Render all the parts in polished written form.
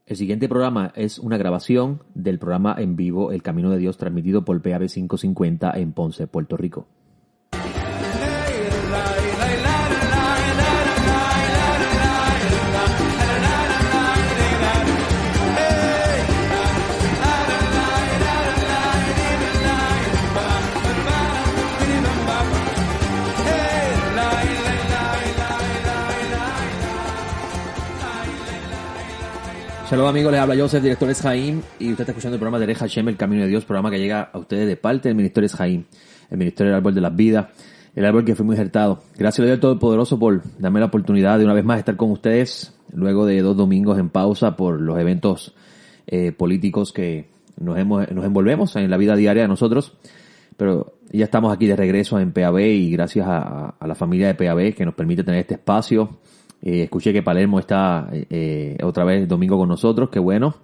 El siguiente programa es una grabación del programa en vivo El Camino de Dios, transmitido por PAB 550 en Ponce, Puerto Rico. Saludos amigos, les habla Joseph, director Eshaim, y usted está escuchando el programa de Rej Hashem, El Camino de Dios, programa que llega a ustedes de parte del Ministerio Eshaim, el Ministerio del Árbol de las Vidas, el árbol que fue muy injertado. Gracias a Dios Todopoderoso por darme la oportunidad de una vez más estar con ustedes, luego de 2 domingos en pausa por los eventos políticos que nos envolvemos en la vida diaria de nosotros, pero ya estamos aquí de regreso en PAB y gracias a la familia de PAB que nos permite tener este espacio. Escuché que Palermo está otra vez el domingo con nosotros, qué bueno,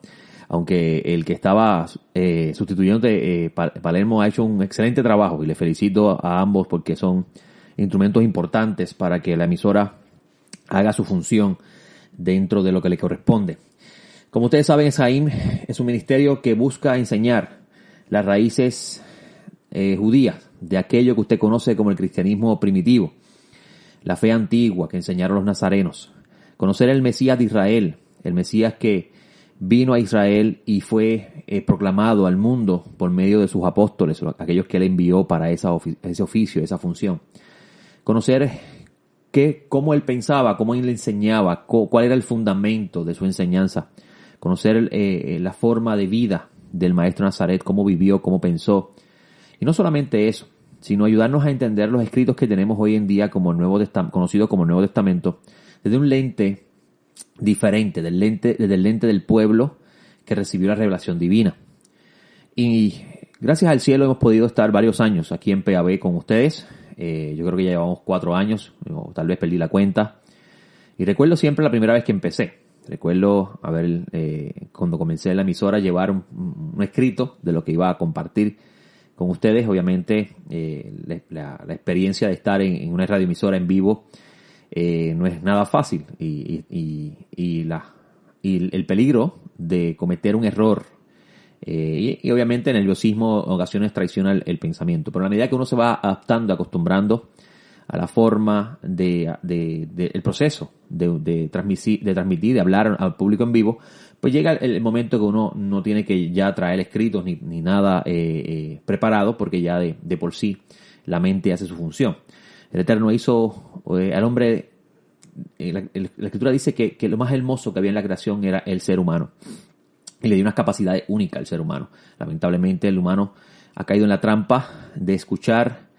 aunque el que estaba sustituyendo Palermo ha hecho un excelente trabajo y le felicito a ambos porque son instrumentos importantes para que la emisora haga su función dentro de lo que le corresponde. Como ustedes saben, Eshaim es un ministerio que busca enseñar las raíces judías de aquello que usted conoce como el cristianismo primitivo, la fe antigua que enseñaron los nazarenos, conocer el Mesías de Israel, el Mesías que vino a Israel y fue proclamado al mundo por medio de sus apóstoles, aquellos que él envió para ese oficio, esa función. Conocer cómo él pensaba, cómo él le enseñaba, cuál era el fundamento de su enseñanza. Conocer la forma de vida del maestro Nazaret, cómo vivió, cómo pensó. Y no solamente eso, sino ayudarnos a entender los escritos que tenemos hoy en día como conocido como el Nuevo Testamento, desde un lente diferente, desde el lente del pueblo que recibió la revelación divina. Y gracias al cielo hemos podido estar varios años aquí en PAB con ustedes. Yo creo que ya llevamos 4 años, o tal vez perdí la cuenta. Y recuerdo siempre la primera vez que empecé. Recuerdo cuando comencé la emisora, llevar un escrito de lo que iba a compartir con ustedes. Obviamente la experiencia de estar en una radioemisora en vivo no es nada fácil y el peligro de cometer un error y obviamente el nerviosismo en ocasiones traiciona el pensamiento, pero a la medida que uno se va adaptando, acostumbrando a la forma el proceso de transmitir, de hablar al público en vivo, pues llega el momento que uno no tiene que ya traer escritos ni nada preparado, porque ya de por sí la mente hace su función. El Eterno hizo al hombre, la Escritura dice que lo más hermoso que había en la creación era el ser humano, y le dio unas capacidades únicas al ser humano. Lamentablemente el humano ha caído en la trampa de escuchar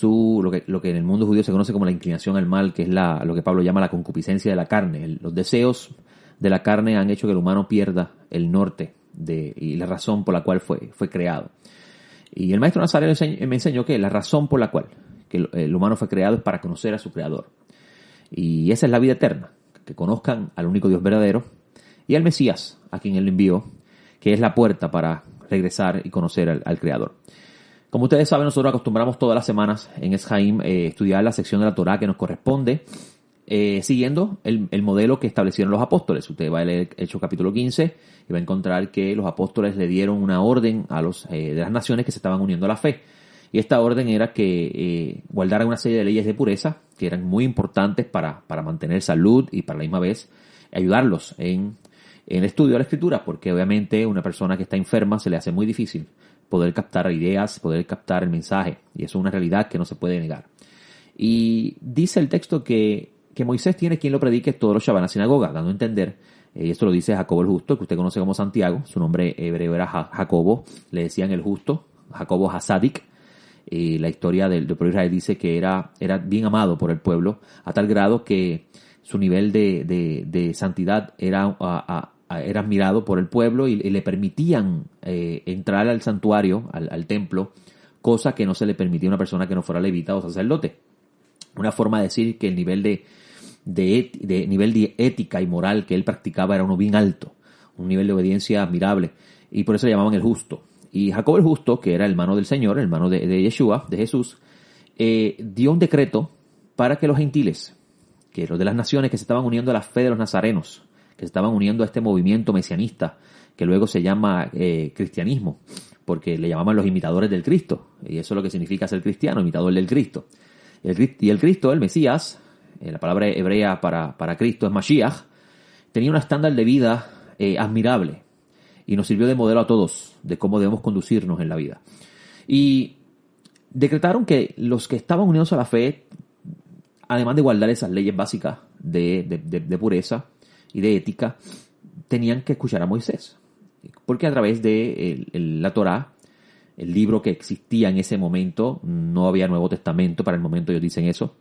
lo que en el mundo judío se conoce como la inclinación al mal, que es lo que Pablo llama la concupiscencia de la carne. Los deseos de la carne han hecho que el humano pierda el norte y la razón por la cual fue creado. Y el maestro Nazareno me enseñó que la razón por la cual que el humano fue creado es para conocer a su creador. Y esa es la vida eterna, que conozcan al único Dios verdadero y al Mesías, a quien él lo envió, que es la puerta para regresar y conocer al creador. Como ustedes saben, nosotros acostumbramos todas las semanas en Eshaim estudiar la sección de la Torá que nos corresponde, siguiendo el modelo que establecieron los apóstoles. Usted va a leer Hechos capítulo 15 y va a encontrar que los apóstoles le dieron una orden a los de las naciones que se estaban uniendo a la fe. Y esta orden era que guardaran una serie de leyes de pureza que eran muy importantes para mantener salud y para la misma vez ayudarlos en el estudio de la Escritura, porque obviamente una persona que está enferma se le hace muy difícil poder captar ideas, poder captar el mensaje, y eso es una realidad que no se puede negar. Y dice el texto que Moisés tiene quien lo predique todos los Shabbat en la sinagoga, dando a entender, y esto lo dice Jacobo el Justo, que usted conoce como Santiago, su nombre hebreo era Jacobo, le decían el Justo, Jacobo Hasadik, y la historia del pueblo de Israel dice que era bien amado por el pueblo, a tal grado que su nivel de santidad era admirado por el pueblo y le permitían entrar al santuario, al templo, cosa que no se le permitía a una persona que no fuera levita o sacerdote. Una forma de decir que el nivel de ética y moral que él practicaba era uno bien alto, un nivel de obediencia admirable, y por eso le llamaban el Justo. Y Jacobo el Justo, que era hermano del Señor, hermano de Yeshua, de Jesús, dio un decreto para que los gentiles, que los de las naciones que se estaban uniendo a la fe de los nazarenos, que se estaban uniendo a este movimiento mesianista, que luego se llama cristianismo, porque le llamaban los imitadores del Cristo, y eso es lo que significa ser cristiano, imitador del Cristo. Y el Cristo, el Mesías, la palabra hebrea para Cristo es Mashiach, tenía un estándar de vida admirable, y nos sirvió de modelo a todos, de cómo debemos conducirnos en la vida. Y decretaron que los que estaban unidos a la fe, además de guardar esas leyes básicas de pureza y de ética, tenían que escuchar a Moisés. Porque a través de la Torá, el libro que existía en ese momento, no había Nuevo Testamento, para el momento ellos dicen eso,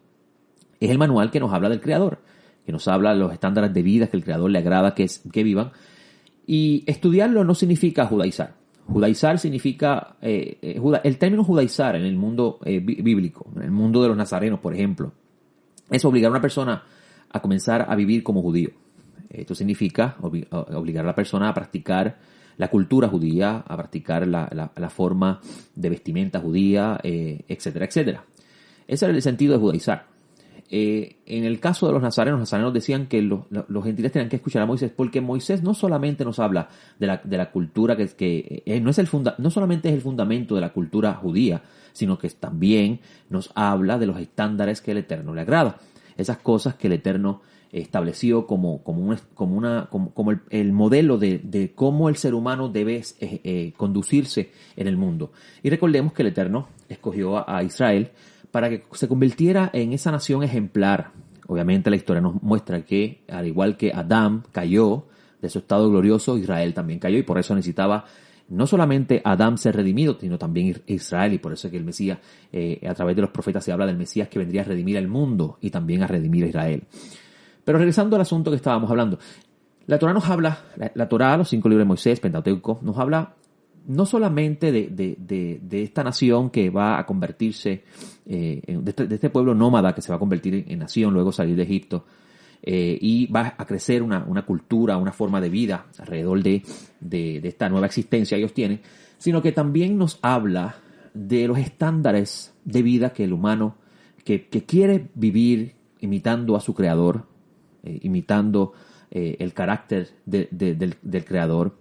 es el manual que nos habla del Creador, que nos habla de los estándares de vida que el Creador le agrada que vivan. Y estudiarlo no significa judaizar. Judaizar significa, el término judaizar en el mundo bíblico, en el mundo de los nazarenos, por ejemplo, es obligar a una persona a comenzar a vivir como judío. Esto significa obligar a la persona a practicar la cultura judía, a practicar la forma de vestimenta judía, etcétera, etcétera. Ese era el sentido de judaizar. En el caso de los nazarenos decían que los gentiles tenían que escuchar a Moisés, porque Moisés no solamente nos habla de la cultura que no solamente es el fundamento de la cultura judía, sino que también nos habla de los estándares que el Eterno le agrada. Esas cosas que el Eterno estableció como el modelo de cómo el ser humano debe conducirse en el mundo. Y recordemos que el Eterno escogió a Israel para que se convirtiera en esa nación ejemplar. Obviamente la historia nos muestra que, al igual que Adán cayó de su estado glorioso, Israel también cayó, y por eso necesitaba no solamente Adán ser redimido, sino también Israel, y por eso es que el Mesías, a través de los profetas se habla del Mesías que vendría a redimir al mundo y también a redimir a Israel. Pero regresando al asunto que estábamos hablando, la Torá nos habla, la Torá, los 5 libros de Moisés, Pentateuco, nos habla no solamente de esta nación que va a convertirse, de este pueblo nómada que se va a convertir en nación, luego salir de Egipto, y va a crecer una cultura, una forma de vida alrededor de esta nueva existencia que ellos tienen, sino que también nos habla de los estándares de vida que el humano que quiere vivir imitando a su creador, imitando el carácter del creador,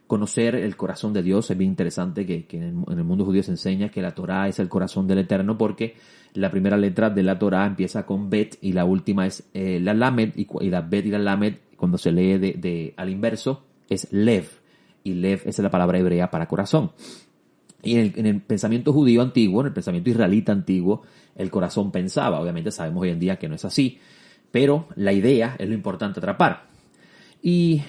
conocer el corazón de Dios. Es bien interesante que en el mundo judío se enseña que la Torá es el corazón del Eterno, porque la primera letra de la Torá empieza con Bet y la última es la Lamed, y la Bet y la Lamed, cuando se lee al inverso, es Lev, y Lev es la palabra hebrea para corazón. Y en el pensamiento judío antiguo, en el pensamiento israelita antiguo, el corazón pensaba. Obviamente sabemos hoy en día que no es así, pero la idea es lo importante atrapar. Y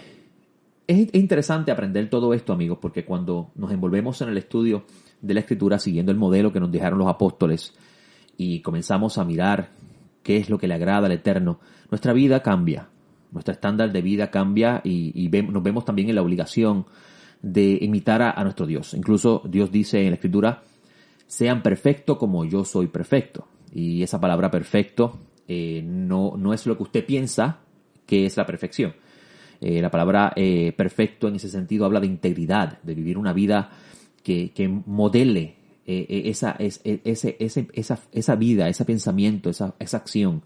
es interesante aprender todo esto, amigos, porque cuando nos envolvemos en el estudio de la Escritura, siguiendo el modelo que nos dejaron los apóstoles, y comenzamos a mirar qué es lo que le agrada al Eterno, nuestra vida cambia, nuestro estándar de vida cambia, y nos vemos también en la obligación de imitar a nuestro Dios. Incluso Dios dice en la Escritura, sean perfectos como yo soy perfecto. Y esa palabra perfecto no es lo que usted piensa que es la perfección. La palabra perfecto en ese sentido habla de integridad, de vivir una vida que modele esa vida, ese pensamiento, esa acción.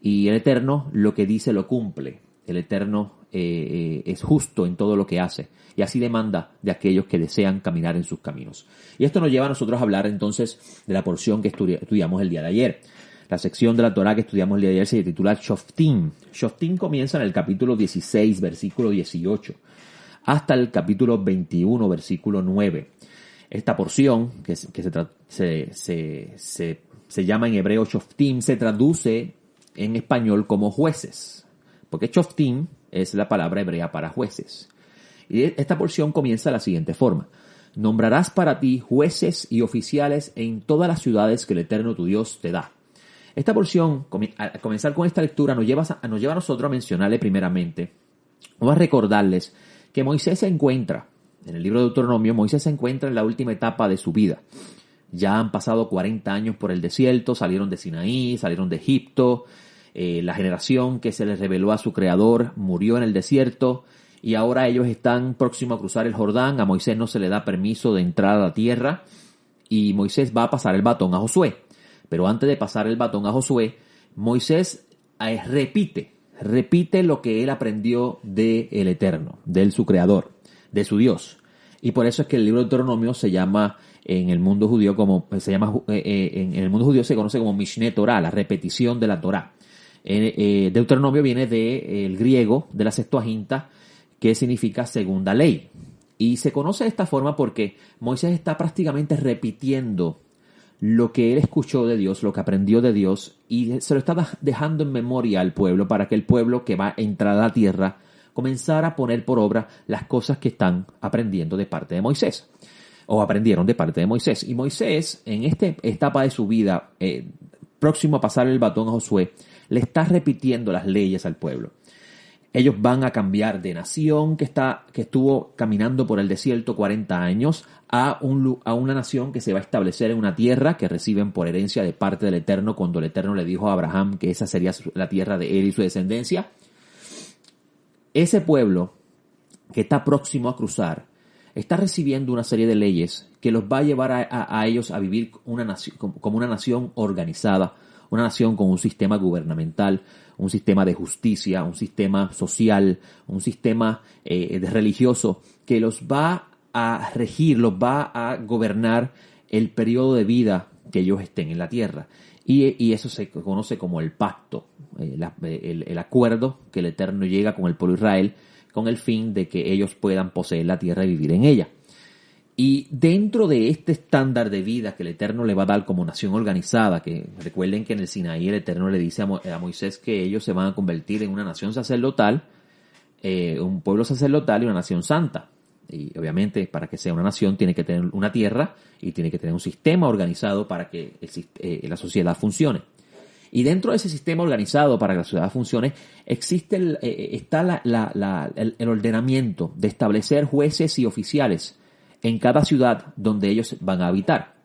Y el Eterno lo que dice lo cumple. El Eterno es justo en todo lo que hace, y así demanda de aquellos que desean caminar en sus caminos. Y esto nos lleva a nosotros a hablar entonces de la porción que estudiamos el día de ayer. La sección de la Torá que estudiamos el día de ayer se titula Shoftim. Shoftim comienza en el capítulo 16, versículo 18, hasta el capítulo 21, versículo 9. Esta porción, que se llama en hebreo Shoftim, se traduce en español como jueces, porque Shoftim es la palabra hebrea para jueces. Y esta porción comienza de la siguiente forma: nombrarás para ti jueces y oficiales en todas las ciudades que el Eterno tu Dios te da. Esta porción, al comenzar con esta lectura, nos lleva a nosotros a mencionarle primeramente, vamos a recordarles que Moisés se encuentra, en el libro de Deuteronomio, Moisés se encuentra en la última etapa de su vida. Ya han pasado 40 años por el desierto, salieron de Sinaí, salieron de Egipto, la generación que se les reveló a su creador murió en el desierto, y ahora ellos están próximos a cruzar el Jordán. A Moisés no se le da permiso de entrar a la tierra, y Moisés va a pasar el batón a Josué. Pero antes de pasar el batón a Josué, Moisés repite lo que él aprendió del Eterno, de su Creador, de su Dios. Y por eso es que el libro de Deuteronomio se llama en el mundo judío en el mundo judío se conoce como Mishneh Torah, la repetición de la Torah. Deuteronomio viene del griego, de la Septuaginta, que significa segunda ley. Y se conoce de esta forma porque Moisés está prácticamente repitiendo lo que él escuchó de Dios, lo que aprendió de Dios, y se lo está dejando en memoria al pueblo para que el pueblo que va a entrar a la tierra comenzara a poner por obra las cosas que están aprendiendo de parte de Moisés, o aprendieron de parte de Moisés. Y Moisés, en esta etapa de su vida, próximo a pasar el batón a Josué, le está repitiendo las leyes al pueblo. Ellos van a cambiar de nación que estuvo caminando por el desierto 40 años a una nación que se va a establecer en una tierra que reciben por herencia de parte del Eterno cuando el Eterno le dijo a Abraham que esa sería la tierra de él y su descendencia. Ese pueblo que está próximo a cruzar está recibiendo una serie de leyes que los va a llevar a ellos a vivir como una nación organizada, una nación con un sistema gubernamental, un sistema de justicia, un sistema social, un sistema religioso que los va a regir, los va a gobernar el periodo de vida que ellos estén en la tierra. Y eso se conoce como el pacto, el acuerdo que el Eterno llega con el pueblo de Israel con el fin de que ellos puedan poseer la tierra y vivir en ella. Y dentro de este estándar de vida que el Eterno le va a dar como nación organizada, que recuerden que en el Sinaí el Eterno le dice a Moisés que ellos se van a convertir en una nación sacerdotal, un pueblo sacerdotal y una nación santa. Y obviamente para que sea una nación tiene que tener una tierra y tiene que tener un sistema organizado para que la sociedad funcione. Y dentro de ese sistema organizado para que la sociedad funcione está el ordenamiento de establecer jueces y oficiales en cada ciudad donde ellos van a habitar.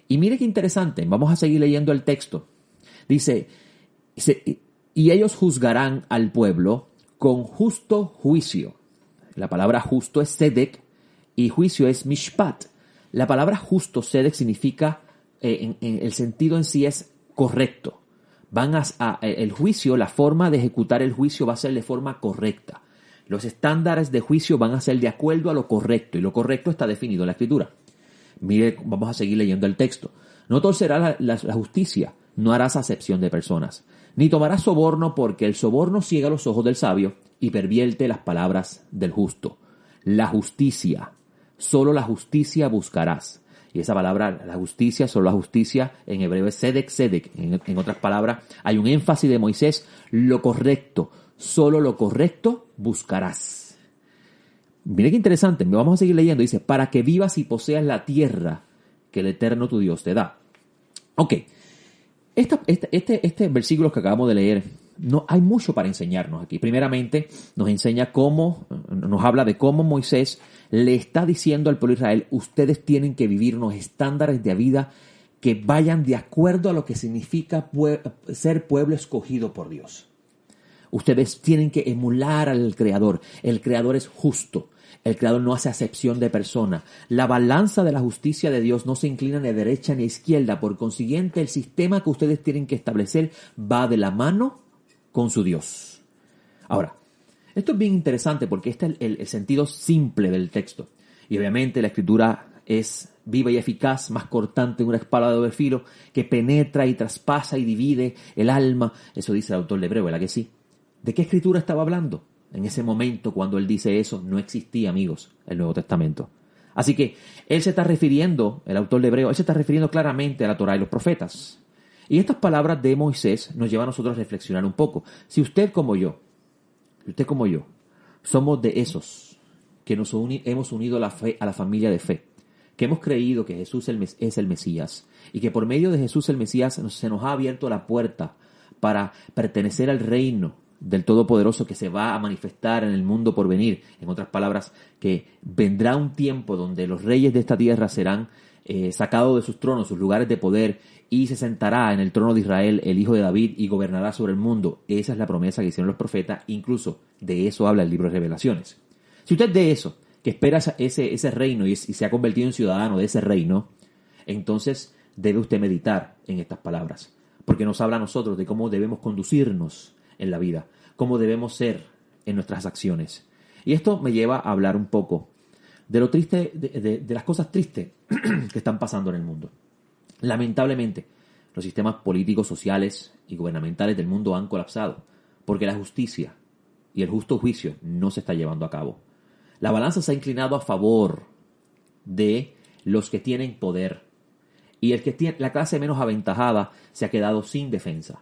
Y mire qué interesante, vamos a seguir leyendo el texto. Dice, y ellos juzgarán al pueblo con justo juicio. La palabra justo es tzedek y juicio es mishpat. La palabra justo, tzedek, significa, en el sentido en sí es correcto. El juicio, la forma de ejecutar el juicio va a ser de forma correcta. Los estándares de juicio van a ser de acuerdo a lo correcto, y lo correcto está definido en la Escritura. Mire, vamos a seguir leyendo el texto. No torcerás la justicia, no harás acepción de personas, ni tomarás soborno, porque el soborno ciega los ojos del sabio y pervierte las palabras del justo. La justicia, solo la justicia buscarás. Y esa palabra, la justicia, solo la justicia, en hebreo es tzedek, tzedek. En otras palabras, hay un énfasis de Moisés, lo correcto, solo lo correcto buscarás. Mire qué interesante, vamos a seguir leyendo. Dice, para que vivas y poseas la tierra que el Eterno tu Dios te da. Ok, este versículo que acabamos de leer, no hay mucho para enseñarnos aquí. Primeramente, nos habla de cómo Moisés le está diciendo al pueblo de Israel, ustedes tienen que vivir unos estándares de vida que vayan de acuerdo a lo que significa ser pueblo escogido por Dios. Ustedes tienen que emular al Creador. El Creador es justo. El Creador no hace acepción de persona. La balanza de la justicia de Dios no se inclina ni a derecha ni a izquierda. Por consiguiente, el sistema que ustedes tienen que establecer va de la mano con su Dios. Ahora, esto es bien interesante porque este es el sentido simple del texto. Y obviamente la Escritura es viva y eficaz, más cortante que una espada de doble filo, que penetra y traspasa y divide el alma. Eso dice el autor de Hebreo, ¿verdad que sí? ¿De qué Escritura estaba hablando? En ese momento, cuando él dice eso, no existía, amigos, el Nuevo Testamento. Así que él se está refiriendo, el autor de Hebreo, él se está refiriendo claramente a la Torá y los profetas. Y estas palabras de Moisés nos llevan a nosotros a reflexionar un poco. Si usted como yo, somos de esos que hemos unido la fe a la familia de fe, que hemos creído que Jesús es el Mesías y que por medio de Jesús el Mesías se nos ha abierto la puerta para pertenecer al reino del Todopoderoso que se va a manifestar en el mundo por venir. En otras palabras, que vendrá un tiempo donde los reyes de esta tierra serán sacados de sus tronos, sus lugares de poder, y se sentará en el trono de Israel el Hijo de David y gobernará sobre el mundo. Esa es la promesa que hicieron los profetas, incluso de eso habla el libro de Revelaciones. Si usted de eso, que espera ese reino y se ha convertido en ciudadano de ese reino, entonces debe usted meditar en estas palabras, porque nos habla a nosotros de cómo debemos conducirnos en la vida, cómo debemos ser en nuestras acciones. Y esto me lleva a hablar un poco de lo triste, de las cosas tristes que están pasando en el mundo. Lamentablemente, los sistemas políticos, sociales y gubernamentales del mundo han colapsado porque la justicia y el justo juicio no se está llevando a cabo. La balanza se ha inclinado a favor de los que tienen poder y el que tiene, la clase menos aventajada se ha quedado sin defensa.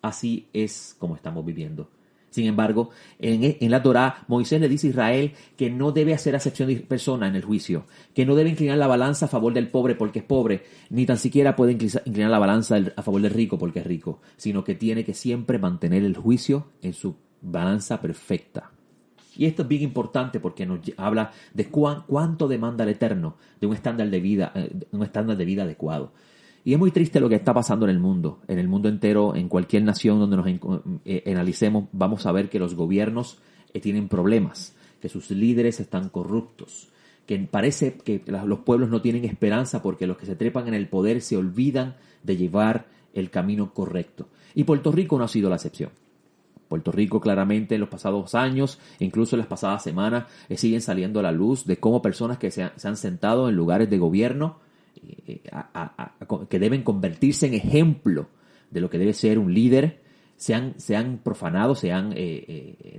Así es como estamos viviendo. Sin embargo, en la Torá, Moisés le dice a Israel que no debe hacer acepción de persona en el juicio, que no debe inclinar la balanza a favor del pobre porque es pobre, ni tan siquiera puede inclinar la balanza a favor del rico porque es rico, sino que tiene que siempre mantener el juicio en su balanza perfecta. Y esto es bien importante porque nos habla de cuánto demanda el Eterno de un estándar de vida adecuado. Y es muy triste lo que está pasando en el mundo entero, en cualquier nación donde nos analicemos, vamos a ver que los gobiernos tienen problemas, que sus líderes están corruptos, que parece que los pueblos no tienen esperanza porque los que se trepan en el poder se olvidan de llevar el camino correcto. Y Puerto Rico no ha sido la excepción. Puerto Rico claramente en los pasados años, incluso en las pasadas semanas, siguen saliendo a la luz de cómo personas que se han sentado en lugares de gobierno que deben convertirse en ejemplo de lo que debe ser un líder, se han profanado, se han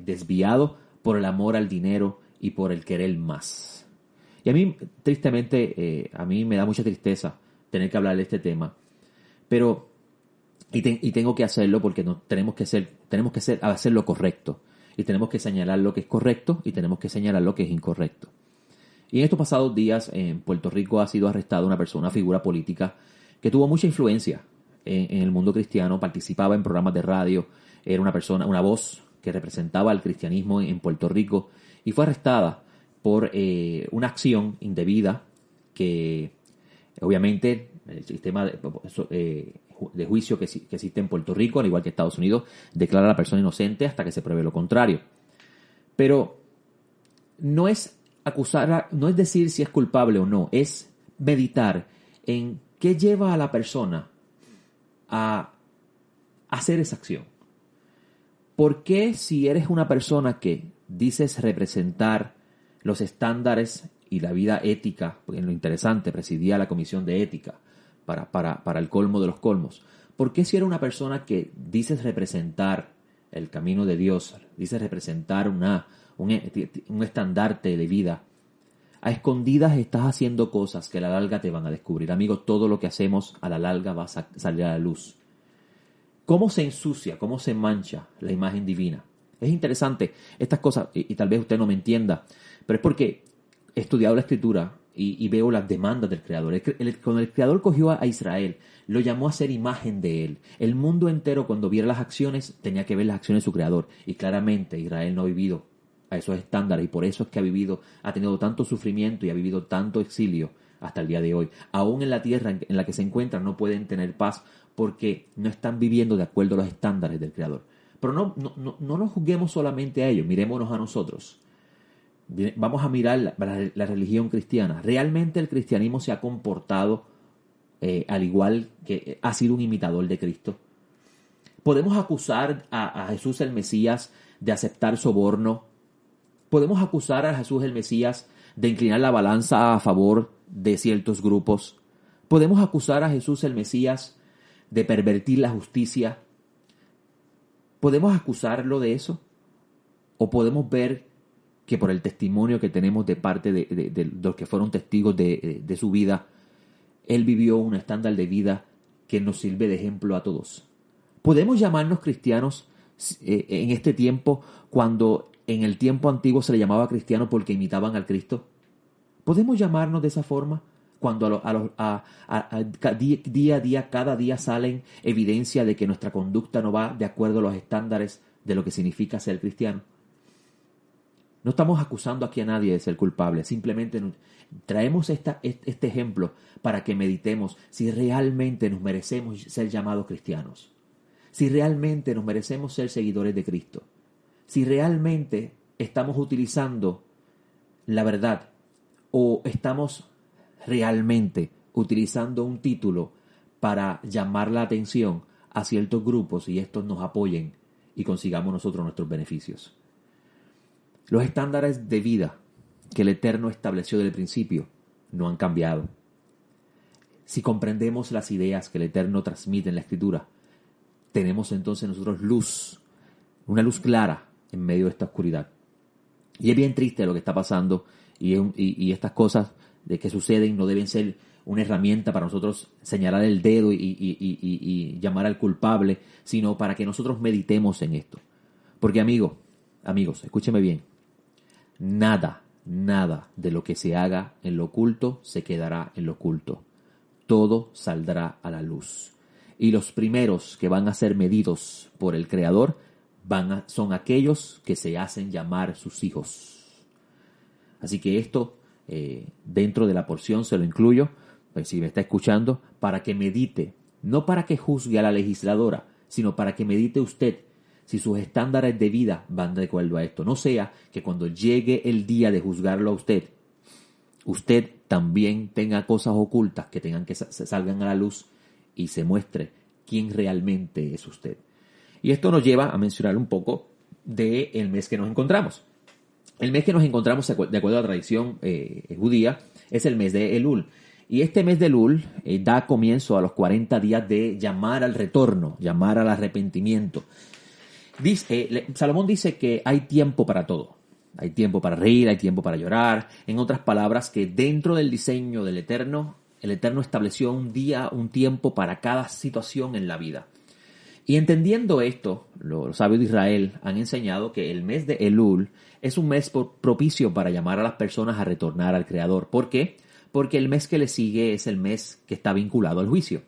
desviado por el amor al dinero y por el querer más. Y a mí, tristemente, a mí me da mucha tristeza tener que hablar de este tema, pero y tengo que hacerlo porque tenemos que hacer lo correcto, y tenemos que señalar lo que es correcto y tenemos que señalar lo que es incorrecto. Y en estos pasados días en Puerto Rico ha sido arrestada una figura política que tuvo mucha influencia en el mundo cristiano, participaba en programas de radio, era una voz que representaba al cristianismo en Puerto Rico y fue arrestada por una acción indebida que obviamente el sistema de juicio que existe en Puerto Rico, al igual que Estados Unidos, declara a la persona inocente hasta que se pruebe lo contrario. Pero no es no es decir si es culpable o no, es meditar en qué lleva a la persona a hacer esa acción. ¿Por qué si eres una persona que dices representar los estándares y la vida ética, porque es lo interesante, presidía la comisión de ética para el colmo de los colmos, ¿por qué si eres una persona que dices representar el camino de Dios, dices representar un estandarte de vida, a escondidas estás haciendo cosas que a la larga te van a descubrir? Amigo, todo lo que hacemos a la larga va a salir a la luz. ¿Cómo se ensucia, cómo se mancha la imagen divina? Es interesante estas cosas, y tal vez usted no me entienda, pero es porque he estudiado la Escritura y veo las demandas del Creador. Cuando el Creador cogió a Israel, lo llamó a ser imagen de Él. El mundo entero, cuando viera las acciones, tenía que ver las acciones de su Creador. Y claramente Israel no ha vivido a esos estándares, y por eso es que ha tenido tanto sufrimiento y ha vivido tanto exilio hasta el día de hoy. Aún en la tierra en la que se encuentran no pueden tener paz porque no están viviendo de acuerdo a los estándares del Creador. Pero no nos juzguemos solamente a ellos, mirémonos a nosotros. Vamos a mirar la religión cristiana. ¿Realmente el cristianismo se ha comportado al igual que ha sido un imitador de Cristo? ¿Podemos acusar a Jesús el Mesías de aceptar soborno? ¿Podemos acusar a Jesús el Mesías de inclinar la balanza a favor de ciertos grupos? ¿Podemos acusar a Jesús el Mesías de pervertir la justicia? ¿Podemos acusarlo de eso? ¿O podemos ver que por el testimonio que tenemos de parte de los que fueron testigos de su vida, Él vivió un estándar de vida que nos sirve de ejemplo a todos? ¿Podemos llamarnos cristianos en este tiempo cuando en el tiempo antiguo se le llamaba cristiano porque imitaban al Cristo? ¿Podemos llamarnos de esa forma cuando día a día, cada día salen evidencia de que nuestra conducta no va de acuerdo a los estándares de lo que significa ser cristiano? No estamos acusando aquí a nadie de ser culpable, simplemente traemos este ejemplo para que meditemos si realmente nos merecemos ser llamados cristianos, si realmente nos merecemos ser seguidores de Cristo, si realmente estamos utilizando la verdad o estamos realmente utilizando un título para llamar la atención a ciertos grupos y estos nos apoyen y consigamos nosotros nuestros beneficios. Los estándares de vida que el Eterno estableció desde el principio no han cambiado. Si comprendemos las ideas que el Eterno transmite en la Escritura, tenemos entonces nosotros luz, una luz clara en medio de esta oscuridad. Y es bien triste lo que está pasando y estas cosas de que suceden no deben ser una herramienta para nosotros señalar el dedo y llamar al culpable, sino para que nosotros meditemos en esto. Porque amigos, escúcheme bien, nada de lo que se haga en lo oculto se quedará en lo oculto. Todo saldrá a la luz. Y los primeros que van a ser medidos por el Creador son aquellos que se hacen llamar sus hijos. Así que esto, dentro de la porción se lo incluyo, pues si me está escuchando, para que medite, no para que juzgue a la legisladora, sino para que medite usted si sus estándares de vida van de acuerdo a esto. No sea que cuando llegue el día de juzgarlo a usted también tenga cosas ocultas que tengan que salgan a la luz y se muestre quién realmente es usted. Y esto nos lleva a mencionar un poco del mes que nos encontramos. El mes que nos encontramos, de acuerdo a la tradición judía, es el mes de Elul. Y este mes de Elul da comienzo a los 40 días de llamar al retorno, llamar al arrepentimiento. Salomón dice que hay tiempo para todo. Hay tiempo para reír, hay tiempo para llorar. En otras palabras, que dentro del diseño del Eterno, el Eterno estableció un día, un tiempo para cada situación en la vida. Y entendiendo esto, los sabios de Israel han enseñado que el mes de Elul es un mes propicio para llamar a las personas a retornar al Creador. ¿Por qué? Porque el mes que le sigue es el mes que está vinculado al juicio.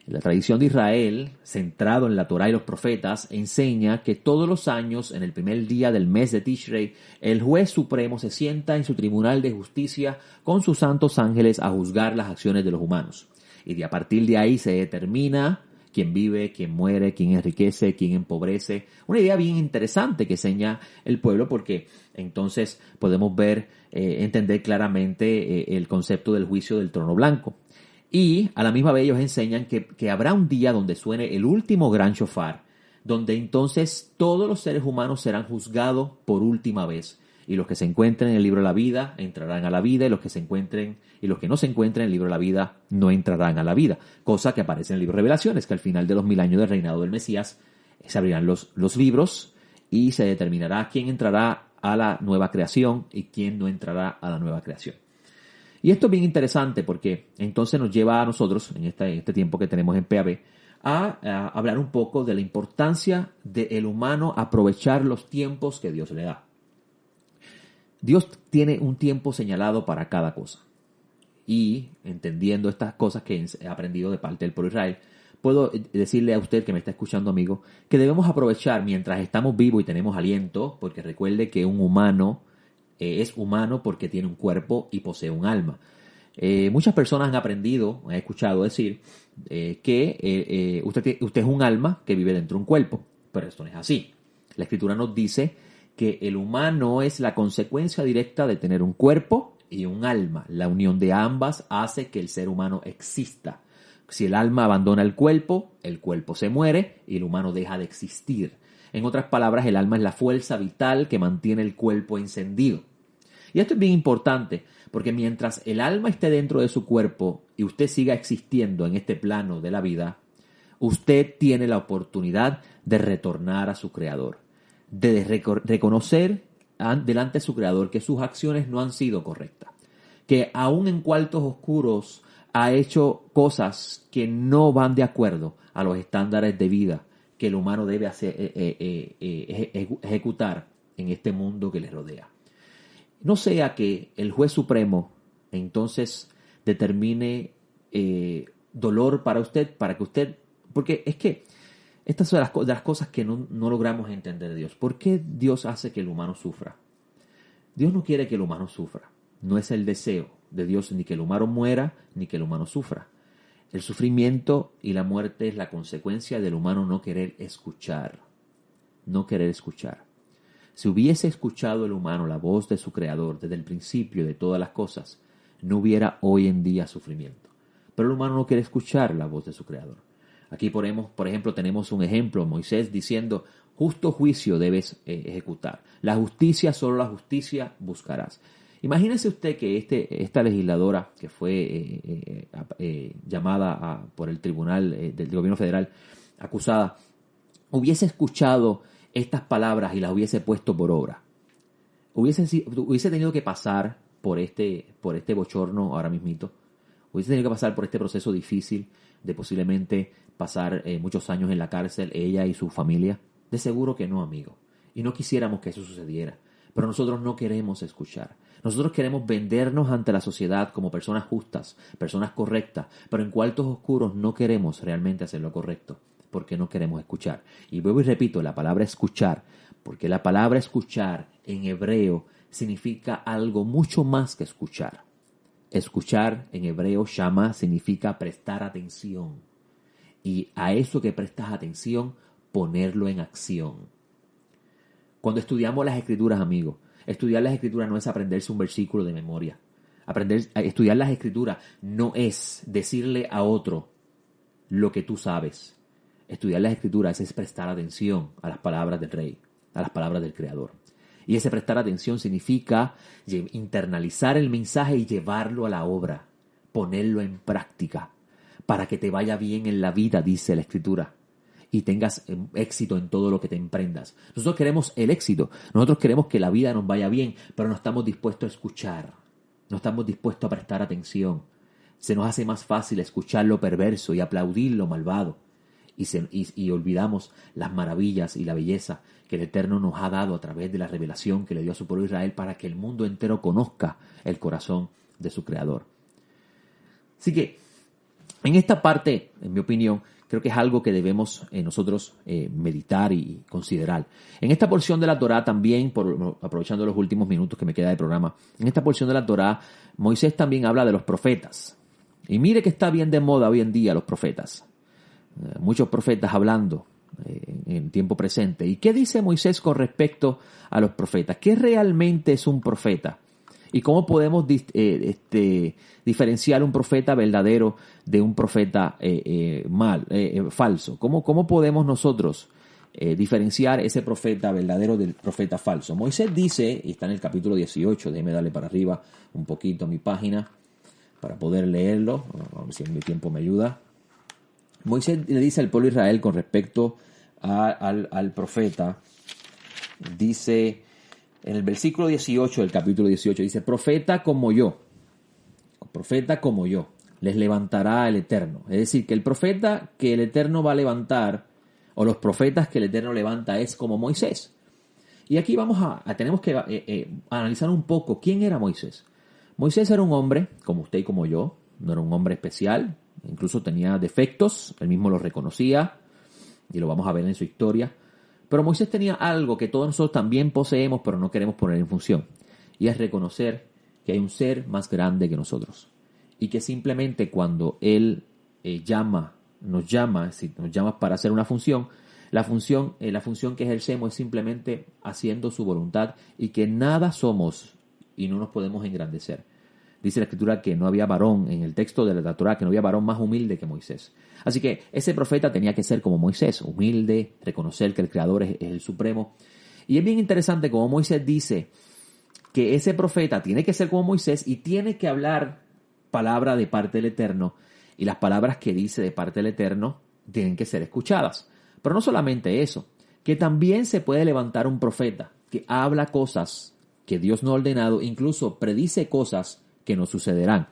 La tradición de Israel, centrado en la Torá y los profetas, enseña que todos los años, en el primer día del mes de Tishrei, el juez supremo se sienta en su tribunal de justicia con sus santos ángeles a juzgar las acciones de los humanos. Y a partir de ahí se determina quién vive, quién muere, quién enriquece, quién empobrece. Una idea bien interesante que enseña el pueblo, porque entonces podemos entender claramente el concepto del juicio del trono blanco. Y a la misma vez ellos enseñan que habrá un día donde suene el último gran shofar, donde entonces todos los seres humanos serán juzgados por última vez. Y los que se encuentren en el libro de la vida entrarán a la vida, y los que no se encuentren en el libro de la vida no entrarán a la vida. Cosa que aparece en el libro de Revelaciones, que al final de los 1000 años del reinado del Mesías se abrirán los libros y se determinará quién entrará a la nueva creación y quién no entrará a la nueva creación. Y esto es bien interesante porque entonces nos lleva a nosotros, en este tiempo que tenemos en PAB, a hablar un poco de la importancia del humano aprovechar los tiempos que Dios le da. Dios tiene un tiempo señalado para cada cosa. Y entendiendo estas cosas que he aprendido de parte del pueblo de Israel, puedo decirle a usted que me está escuchando, amigo, que debemos aprovechar mientras estamos vivos y tenemos aliento, porque recuerde que un humano es humano porque tiene un cuerpo y posee un alma. Muchas personas han escuchado decir que usted es un alma que vive dentro de un cuerpo, pero esto no es así. La Escritura nos dice que el humano es la consecuencia directa de tener un cuerpo y un alma. La unión de ambas hace que el ser humano exista. Si el alma abandona el cuerpo se muere y el humano deja de existir. En otras palabras, el alma es la fuerza vital que mantiene el cuerpo encendido. Y esto es bien importante, porque mientras el alma esté dentro de su cuerpo y usted siga existiendo en este plano de la vida, usted tiene la oportunidad de retornar a su Creador, de reconocer delante de su Creador que sus acciones no han sido correctas, que aún en cuartos oscuros ha hecho cosas que no van de acuerdo a los estándares de vida que el humano debe ejecutar en este mundo que le rodea. No sea que el juez supremo entonces determine dolor para usted, porque es que estas son de las cosas que no logramos entender de Dios. ¿Por qué Dios hace que el humano sufra? Dios no quiere que el humano sufra. No es el deseo de Dios ni que el humano muera, ni que el humano sufra. El sufrimiento y la muerte es la consecuencia del humano no querer escuchar. No querer escuchar. Si hubiese escuchado el humano la voz de su Creador desde el principio de todas las cosas, no hubiera hoy en día sufrimiento. Pero el humano no quiere escuchar la voz de su Creador. Aquí, por ejemplo, tenemos un ejemplo, Moisés diciendo, justo juicio debes ejecutar. La justicia, solo la justicia buscarás. Imagínese usted que esta legisladora que fue llamada por el tribunal del gobierno federal, acusada, hubiese escuchado estas palabras y las hubiese puesto por obra. Hubiese tenido que pasar por este bochorno ahora mismito. Hubiese tenido que pasar por este proceso difícil de posiblemente pasar muchos años en la cárcel, ella y su familia. De seguro que no, amigo. Y no quisiéramos que eso sucediera. Pero nosotros no queremos escuchar. Nosotros queremos vendernos ante la sociedad como personas justas, personas correctas, pero en cuartos oscuros no queremos realmente hacer lo correcto, porque no queremos escuchar. Y vuelvo y repito, la palabra escuchar, porque la palabra escuchar en hebreo significa algo mucho más que escuchar. Escuchar en hebreo, shama, significa prestar atención. Y a eso que prestas atención, ponerlo en acción. Cuando estudiamos las Escrituras, amigos, estudiar las Escrituras no es aprenderse un versículo de memoria. Estudiar las Escrituras no es decirle a otro lo que tú sabes. Estudiar las Escrituras es prestar atención a las palabras del Rey, a las palabras del Creador. Y ese prestar atención significa internalizar el mensaje y llevarlo a la obra, ponerlo en práctica, para que te vaya bien en la vida, dice la Escritura, y tengas éxito en todo lo que te emprendas. Nosotros queremos el éxito, nosotros queremos que la vida nos vaya bien, pero no estamos dispuestos a escuchar, no estamos dispuestos a prestar atención. Se nos hace más fácil escuchar lo perverso y aplaudir lo malvado. Y olvidamos las maravillas y la belleza que el Eterno nos ha dado a través de la revelación que le dio a su pueblo Israel para que el mundo entero conozca el corazón de su Creador. Así que, en esta parte, en mi opinión, creo que es algo que debemos nosotros meditar y considerar. En esta porción de la Torá también, aprovechando los últimos minutos que me queda de programa, en esta porción de la Torá, Moisés también habla de los profetas. Y mire que está bien de moda hoy en día los profetas. Muchos profetas hablando en tiempo presente. ¿Y qué dice Moisés con respecto a los profetas? ¿Qué realmente es un profeta? ¿Y cómo podemos diferenciar un profeta verdadero de un profeta falso? ¿Cómo podemos nosotros diferenciar ese profeta verdadero del profeta falso? Moisés dice, y está en el capítulo 18, déjeme darle para arriba un poquito a mi página para poder leerlo, a ver si mi tiempo me ayuda. Moisés le dice al pueblo de Israel con respecto al profeta, dice en el versículo 18 del capítulo 18, dice, profeta como yo, les levantará el Eterno. Es decir, que el profeta que el Eterno va a levantar, o los profetas que el Eterno levanta, es como Moisés. Y aquí tenemos que analizar un poco quién era Moisés. Moisés era un hombre, como usted y como yo, no era un hombre especial, incluso tenía defectos, él mismo los reconocía, y lo vamos a ver en su historia. Pero Moisés tenía algo que todos nosotros también poseemos, pero no queremos poner en función, y es reconocer que hay un ser más grande que nosotros, y que simplemente cuando él nos llama para hacer una función, la función que ejercemos es simplemente haciendo su voluntad, y que nada somos y no nos podemos engrandecer. Dice la Escritura que no había varón, en el texto de la Torá, que no había varón más humilde que Moisés. Así que ese profeta tenía que ser como Moisés, humilde, reconocer que el Creador es el Supremo. Y es bien interesante como Moisés dice que ese profeta tiene que ser como Moisés y tiene que hablar palabra de parte del Eterno. Y las palabras que dice de parte del Eterno tienen que ser escuchadas. Pero no solamente eso, que también se puede levantar un profeta que habla cosas que Dios no ha ordenado, incluso predice cosas que no sucederán.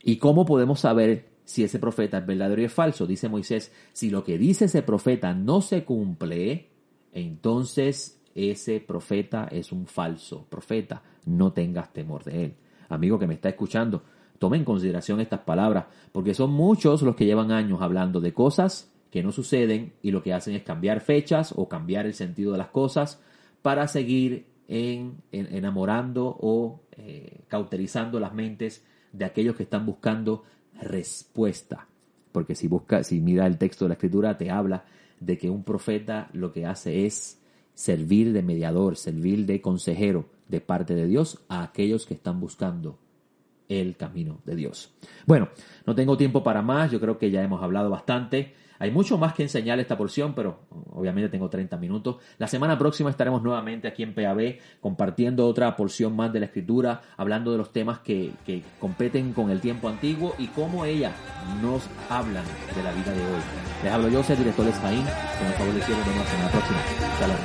¿Y cómo podemos saber si ese profeta es verdadero y es falso? Dice Moisés, si lo que dice ese profeta no se cumple, entonces ese profeta es un falso profeta. No tengas temor de él. Amigo que me está escuchando, tome en consideración estas palabras, porque son muchos los que llevan años hablando de cosas que no suceden y lo que hacen es cambiar fechas o cambiar el sentido de las cosas para seguir enamorando o cauterizando las mentes de aquellos que están buscando respuesta. Porque si mira el texto de la Escritura, te habla de que un profeta lo que hace es servir de mediador, servir de consejero de parte de Dios a aquellos que están buscando el camino de Dios. Bueno, no tengo tiempo para más, yo creo que ya hemos hablado bastante. Hay mucho más que enseñar esta porción, pero obviamente tengo 30 minutos. La semana próxima estaremos nuevamente aquí en PAB compartiendo otra porción más de la Escritura, hablando de los temas que competen con el tiempo antiguo y cómo ellas nos hablan de la vida de hoy. Les hablo yo, soy el director Esjaín. Con el favor de Dios, nos vemos la semana próxima. Shalom.